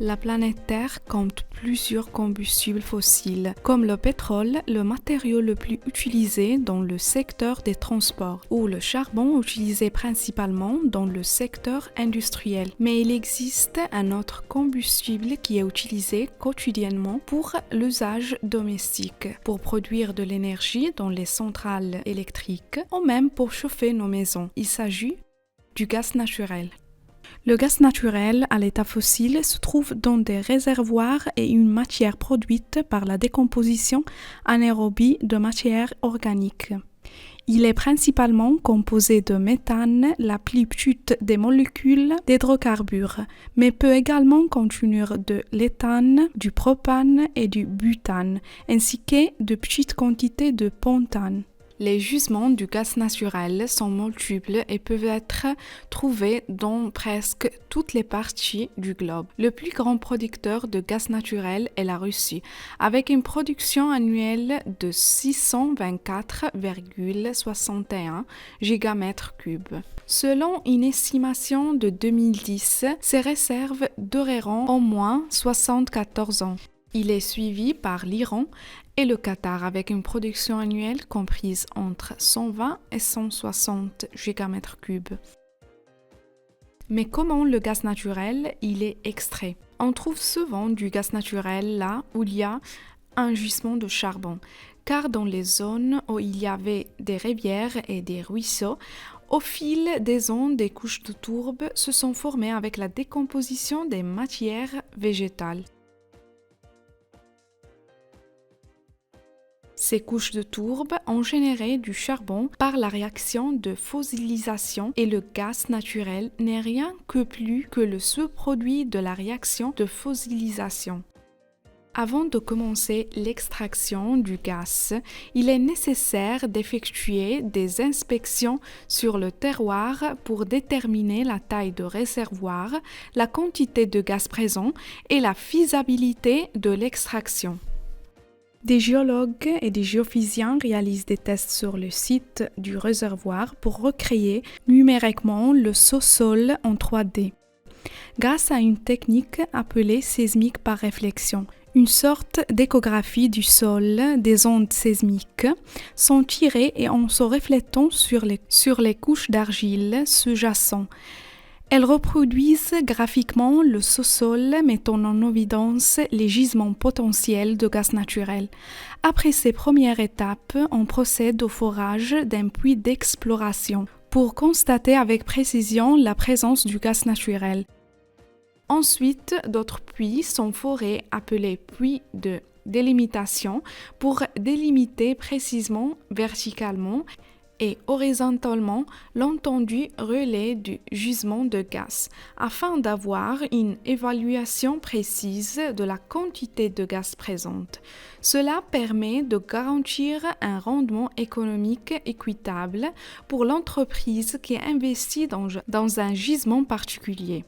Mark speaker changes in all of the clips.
Speaker 1: La planète Terre compte plusieurs combustibles fossiles, comme le pétrole, le matériau le plus utilisé dans le secteur des transports, ou le charbon utilisé principalement dans le secteur industriel. Mais il existe un autre combustible qui est utilisé quotidiennement pour l'usage domestique, pour produire de l'énergie dans les centrales électriques, ou même pour chauffer nos maisons. Il s'agit du gaz naturel. Le gaz naturel à l'état fossile se trouve dans des réservoirs et une matière produite par la décomposition anaérobie de matière organique. Il est principalement composé de méthane, la plus petite des molécules d'hydrocarbures, mais peut également contenir de l'éthane, du propane et du butane, ainsi que de petites quantités de pentane. Les gisements du gaz naturel sont multiples et peuvent être trouvés dans presque toutes les parties du globe. Le plus grand producteur de gaz naturel est la Russie, avec une production annuelle de 624,61 gigamètres cubes. Selon une estimation de 2010, ces réserves dureront au moins 74 ans. Il est suivi par l'Iran et le Qatar avec une production annuelle comprise entre 120 et 160 gigamètres cubes. Mais comment le gaz naturel il est extrait? On trouve souvent du gaz naturel là où il y a un gisement de charbon, car dans les zones où il y avait des rivières et des ruisseaux, au fil des ans, des couches de tourbe se sont formées avec la décomposition des matières végétales. Ces couches de tourbe ont généré du charbon par la réaction de fossilisation et le gaz naturel n'est rien que plus que le sous-produit de la réaction de fossilisation. Avant de commencer l'extraction du gaz, il est nécessaire d'effectuer des inspections sur le terroir pour déterminer la taille de réservoir, la quantité de gaz présent et la faisabilité de l'extraction. Des géologues et des géophysiciens réalisent des tests sur le site du réservoir pour recréer numériquement le sous-sol en 3D. Grâce à une technique appelée sismique par réflexion, une sorte d'échographie du sol, des ondes sismiques sont tirées et en se reflétant sur les couches d'argile sous-jacentes. Elles reproduisent graphiquement le sous-sol, mettant en évidence les gisements potentiels de gaz naturel. Après ces premières étapes, on procède au forage d'un puits d'exploration pour constater avec précision la présence du gaz naturel. Ensuite, d'autres puits sont forés appelés puits de délimitation pour délimiter précisément verticalement et horizontalement l'étendue relais du gisement de gaz, afin d'avoir une évaluation précise de la quantité de gaz présente. Cela permet de garantir un rendement économique équitable pour l'entreprise qui investit dans un gisement particulier.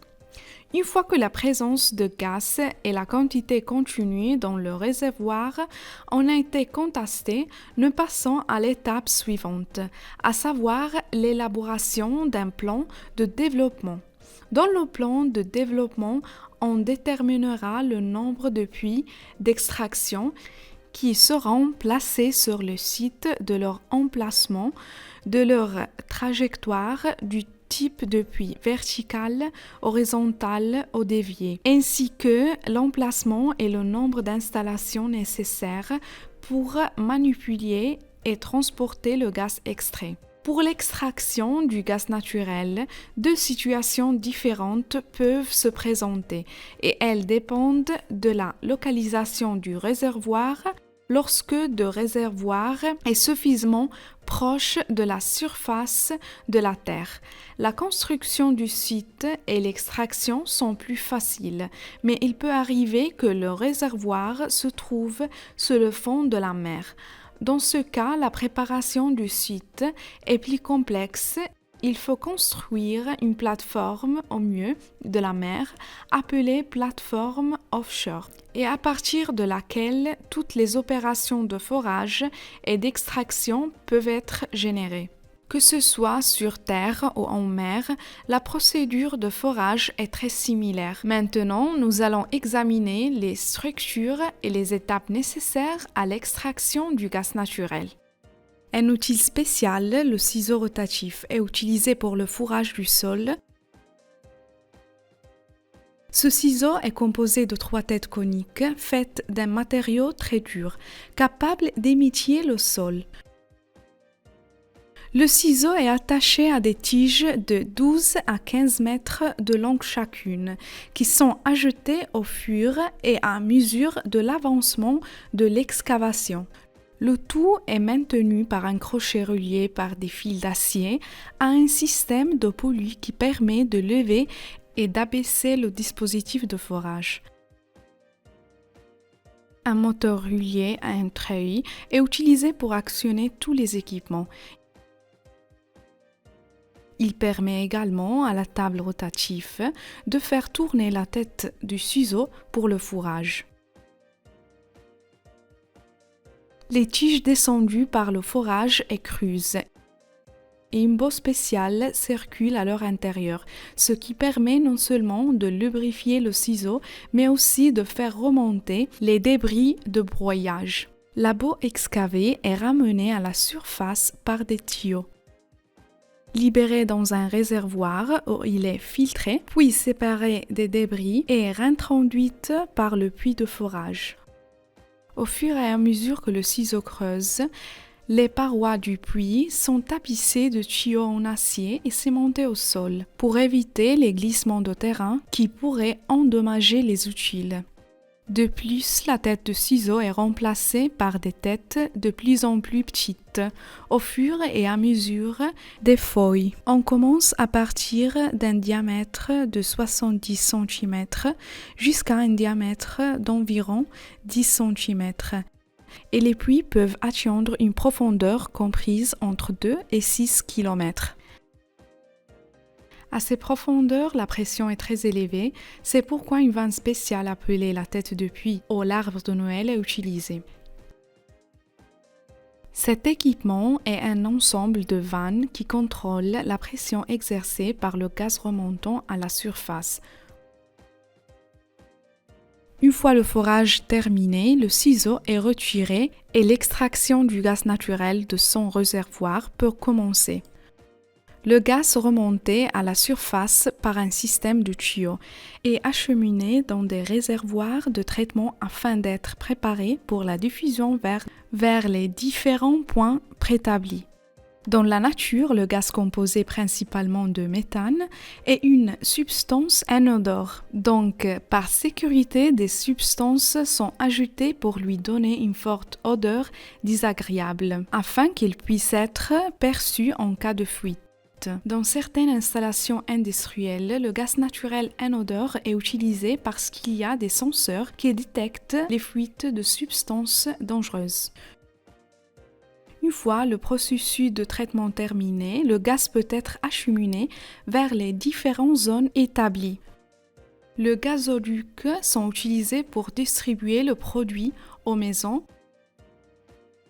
Speaker 1: Une fois que la présence de gaz et la quantité contenue dans le réservoir ont été contestées, nous passons à l'étape suivante, à savoir l'élaboration d'un plan de développement. Dans le plan de développement, on déterminera le nombre de puits d'extraction qui seront placés sur le site, de leur emplacement, de leur trajectoire, du type de puits, vertical, horizontal ou dévié, ainsi que l'emplacement et le nombre d'installations nécessaires pour manipuler et transporter le gaz extrait. Pour l'extraction du gaz naturel, deux situations différentes peuvent se présenter et elles dépendent de la localisation du réservoir. Lorsque le réservoir est suffisamment proche de la surface de la Terre, la construction du site et l'extraction sont plus faciles, mais il peut arriver que le réservoir se trouve sur le fond de la mer. Dans ce cas, la préparation du site est plus complexe. Il faut construire une plateforme au milieu de la mer appelée plateforme offshore et à partir de laquelle toutes les opérations de forage et d'extraction peuvent être générées. Que ce soit sur terre ou en mer, la procédure de forage est très similaire. Maintenant, nous allons examiner les structures et les étapes nécessaires à l'extraction du gaz naturel. Un outil spécial, le ciseau rotatif, est utilisé pour le fourrage du sol. Ce ciseau est composé de 3 têtes coniques faites d'un matériau très dur, capable d'émietter le sol. Le ciseau est attaché à des tiges de 12 à 15 mètres de long chacune, qui sont ajoutées au fur et à mesure de l'avancement de l'excavation. Le tout est maintenu par un crochet relié par des fils d'acier à un système de poulies qui permet de lever et d'abaisser le dispositif de forage. Un moteur relié à un treuil est utilisé pour actionner tous les équipements. Il permet également à la table rotative de faire tourner la tête du ciseau pour le fourrage. Les tiges descendues par le forage écrusent et une bosse spéciale circule à leur intérieur, ce qui permet non seulement de lubrifier le ciseau, mais aussi de faire remonter les débris de broyage. La boue excavée est ramenée à la surface par des tuyaux. Libéré dans un réservoir où il est filtré, puis séparé des débris et réintroduite par le puits de forage. Au fur et à mesure que le ciseau creuse, les parois du puits sont tapissées de tuyaux en acier et cimentées au sol pour éviter les glissements de terrain qui pourraient endommager les utiles. De plus, la tête de ciseau est remplacée par des têtes de plus en plus petites, au fur et à mesure des feuilles. On commence à partir d'un diamètre de 70 cm jusqu'à un diamètre d'environ 10 cm. Et les puits peuvent atteindre une profondeur comprise entre 2 et 6 km. À ces profondeurs, la pression est très élevée, c'est pourquoi une vanne spéciale appelée la tête de puits ou l'arbre de Noël est utilisée. Cet équipement est un ensemble de vannes qui contrôlent la pression exercée par le gaz remontant à la surface. Une fois le forage terminé, le ciseau est retiré et l'extraction du gaz naturel de son réservoir peut commencer. Le gaz remonté à la surface par un système de tuyaux est acheminé dans des réservoirs de traitement afin d'être préparé pour la diffusion vers les différents points préétablis. Dans la nature, le gaz composé principalement de méthane est une substance inodore. Donc, par sécurité, des substances sont ajoutées pour lui donner une forte odeur désagréable, afin qu'il puisse être perçu en cas de fuite. Dans certaines installations industrielles, le gaz naturel inodore est utilisé parce qu'il y a des senseurs qui détectent les fuites de substances dangereuses. Une fois le processus de traitement terminé, le gaz peut être acheminé vers les différentes zones établies. Les gazoducs sont utilisés pour distribuer le produit aux maisons,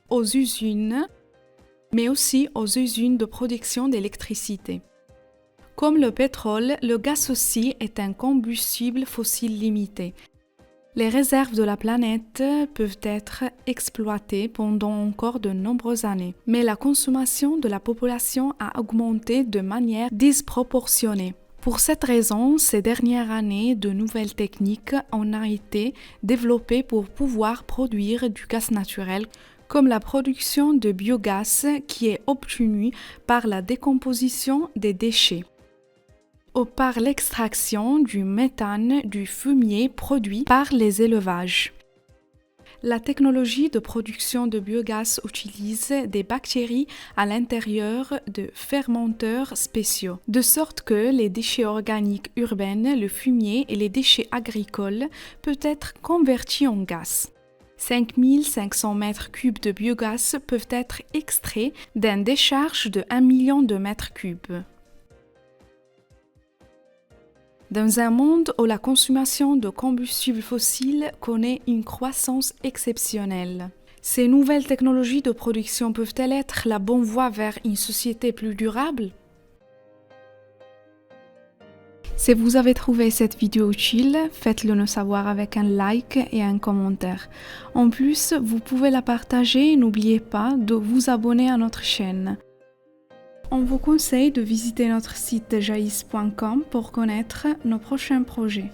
Speaker 1: aux usines, mais aussi aux usines de production d'électricité. Comme le pétrole, le gaz aussi est un combustible fossile limité. Les réserves de la planète peuvent être exploitées pendant encore de nombreuses années, mais la consommation de la population a augmenté de manière disproportionnée. Pour cette raison, ces dernières années, de nouvelles techniques ont été développées pour pouvoir produire du gaz naturel, comme la production de biogaz qui est obtenue par la décomposition des déchets ou par l'extraction du méthane du fumier produit par les élevages. La technologie de production de biogaz utilise des bactéries à l'intérieur de fermenteurs spéciaux, de sorte que les déchets organiques urbains, le fumier et les déchets agricoles peuvent être convertis en gaz. 5500 mètres cubes de biogaz peuvent être extraits d'une décharge de 1 million de mètres cubes. Dans un monde où la consommation de combustibles fossiles connaît une croissance exceptionnelle, Ces nouvelles technologies de production peuvent-elles être la bonne voie vers une société plus durable? Si vous avez trouvé cette vidéo utile, faites-le nous savoir avec un like et un commentaire. En plus, vous pouvez la partager et n'oubliez pas de vous abonner à notre chaîne. On vous conseille de visiter notre site jaïs.com pour connaître nos prochains projets.